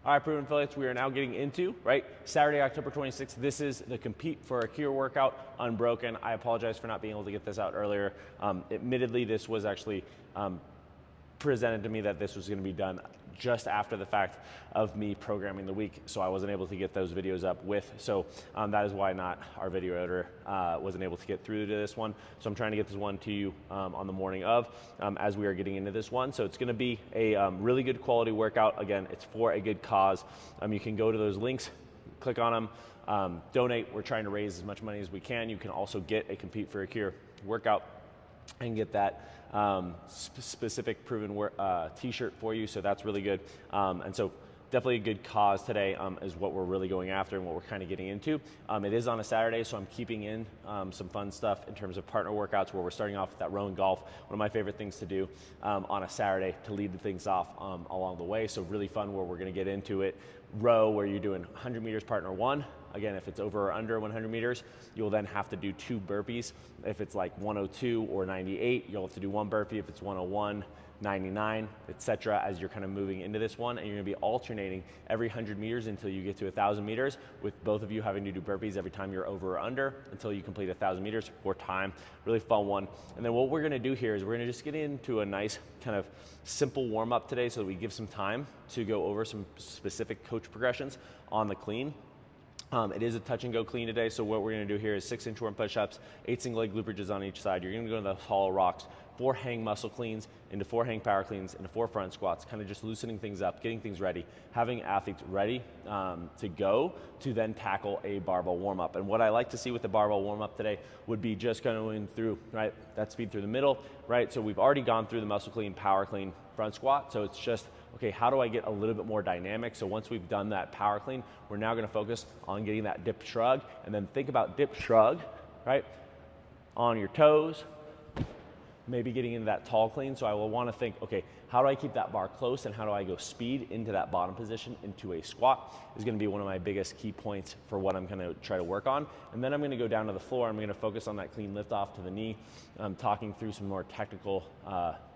All right, Proven Affiliates, we are now getting into, Saturday, October 26th. This is the Compete for a Cure workout, Unbroken. I apologize for not being able to get this out earlier. Admittedly, this was actually presented to me that this was going to be done just after the fact of me programming the week, so I wasn't able to get those videos up with. So that is why not our video editor wasn't able to get through to this one. So I'm trying to get this one to you on the morning of as we are getting into this one. So it's going to be a really good quality workout. Again, it's for a good cause. You can go to those links, click on them, donate. We're trying to raise as much money as we can. You can also get a Compete for a Cure workout and get that specific proven t-shirt for you, so that's really good. And so definitely a good cause today is what we're really going after and what we're kind of getting into. It is on a Saturday, so I'm keeping in some fun stuff in terms of partner workouts where we're starting off with that row and golf, one of my favorite things to do on a Saturday to lead the things off along the way. So really fun where we're going to get into it. Row where you're doing 100 meters partner one. Again, if it's over or under 100 meters, you'll then have to do 2 burpees. If it's like 102 or 98, you'll have to do 1 burpee. If it's 101, 99, etc. as you're kind of moving into this one, and you're gonna be alternating every 100 meters until you get to 1,000 meters, with both of you having to do burpees every time you're over or under until you complete 1,000 meters for time. Really fun one. And then what we're gonna do here is we're gonna just get into a nice kind of simple warm up today so that we give some time to go over some specific coach progressions on the clean. It is a touch and go clean today, so what we're gonna do here is 6-inch worm push-ups, 8 single leg glute bridges on each side. You're gonna go to the hollow rocks, 4 hang muscle cleans, into 4 hang power cleans, into 4 front squats, kind of just loosening things up, getting things ready, having athletes ready to go to then tackle a barbell warm-up. And what I like to see with the barbell warm-up today would be just going through, that speed through the middle, So we've already gone through the muscle clean, power clean, front squat, so it's just, okay, how do I get a little bit more dynamic? So once we've done that power clean, we're now gonna focus on getting that dip shrug, and then think about dip shrug, on your toes, maybe getting into that tall clean. So I will wanna think, okay, how do I keep that bar close and how do I go speed into that bottom position into a squat is gonna be one of my biggest key points for what I'm gonna try to work on. And then I'm gonna go down to the floor, I'm gonna focus on that clean lift off to the knee, talking through some more technical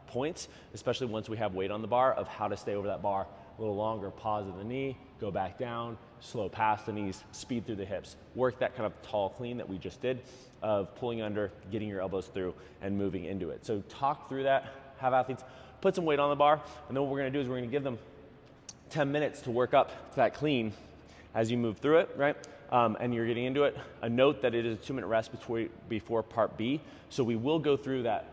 points, especially once we have weight on the bar, of how to stay over that bar a little longer. Pause at the knee, go back down, slow past the knees, speed through the hips. Work that kind of tall clean that we just did of pulling under, getting your elbows through, and moving into it. So talk through that, have athletes put some weight on the bar, and then what we're gonna do is we're gonna give them 10 minutes to work up to that clean as you move through it, and you're getting into it. A note that it is a 2-minute rest before part B. So we will go through that,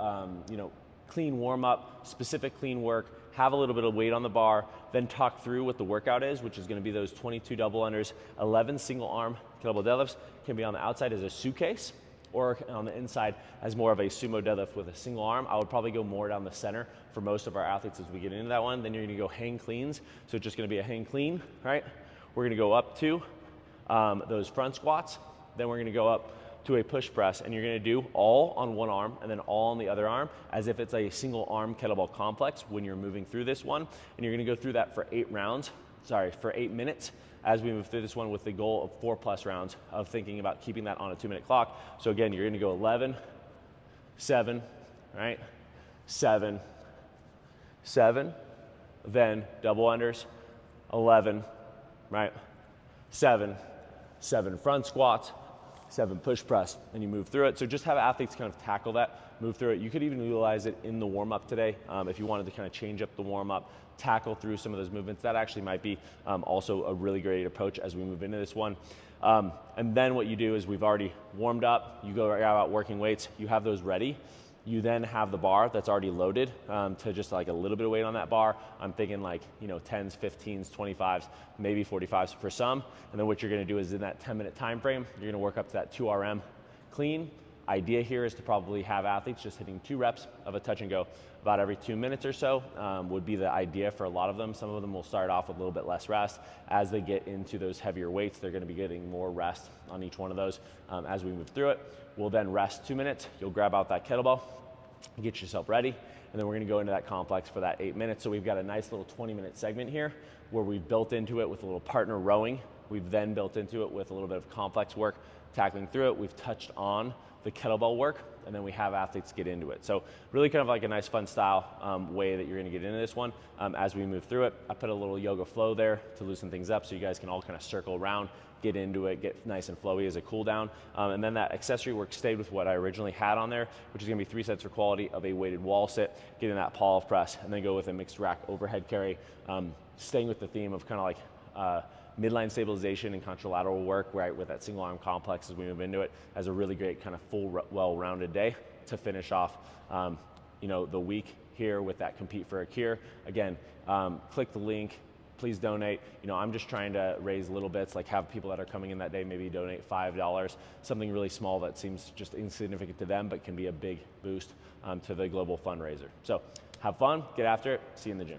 clean warm up, specific clean work, have a little bit of weight on the bar, then talk through what the workout is, which is gonna be those 22 double unders, 11 single arm kettlebell deadlifts. Can be on the outside as a suitcase or on the inside as more of a sumo deadlift with a single arm. I would probably go more down the center for most of our athletes as we get into that one. Then you're gonna go hang cleans. So it's just gonna be a hang clean, We're gonna go up to those front squats. Then we're gonna go up to a push press, and you're gonna do all on one arm and then all on the other arm as if it's a single arm kettlebell complex when you're moving through this one. And you're gonna go through that for 8 minutes as we move through this one with the goal of 4+ rounds of thinking about keeping that on a 2-minute clock. So again, you're gonna go 11, 7, 7, 7, then double unders, 11, 7, 7 front squats, 7 push press, and you move through it. So just have athletes kind of tackle that, move through it. You could even utilize it in the warm-up today if you wanted to kind of change up the warm-up, tackle through some of those movements. That actually might be also a really great approach as we move into this one. And then what you do is we've already warmed up, you go out working weights, you have those ready. You then have the bar that's already loaded to just like a little bit of weight on that bar. I'm thinking 10s, 15s, 25s, maybe 45s for some. And then what you're gonna do is in that 10-minute time frame, you're gonna work up to that 2 RM clean. Idea here is to probably have athletes just hitting 2 reps of a touch and go about every 2 minutes or so would be the idea for a lot of them. Some of them will start off with a little bit less rest. As they get into those heavier weights, they're gonna be getting more rest on each one of those as we move through it. We'll then rest 2 minutes. You'll grab out that kettlebell, get yourself ready, and then we're gonna go into that complex for that 8 minutes. So we've got a nice little 20-minute segment here where we've built into it with a little partner rowing. We've then built into it with a little bit of complex work, tackling through it. We've touched on the kettlebell work, and then we have athletes get into it. So really kind of like a nice fun style way that you're gonna get into this one as we move through it. I put a little yoga flow there to loosen things up so you guys can all kind of circle around, get into it, get nice and flowy as a cool down. And then that accessory work stayed with what I originally had on there, which is gonna be 3 sets for quality of a weighted wall sit, getting that Paul press, and then go with a mixed rack overhead carry, staying with the theme of kind of like midline stabilization and contralateral work, right, with that single arm complex as we move into it, as a really great kind of full, well-rounded day to finish off, the week here with that Compete for a Cure. Again, click the link. Please donate. I'm just trying to raise little bits, like have people that are coming in that day maybe donate $5, something really small that seems just insignificant to them, but can be a big boost to the global fundraiser. So have fun, get after it, see you in the gym.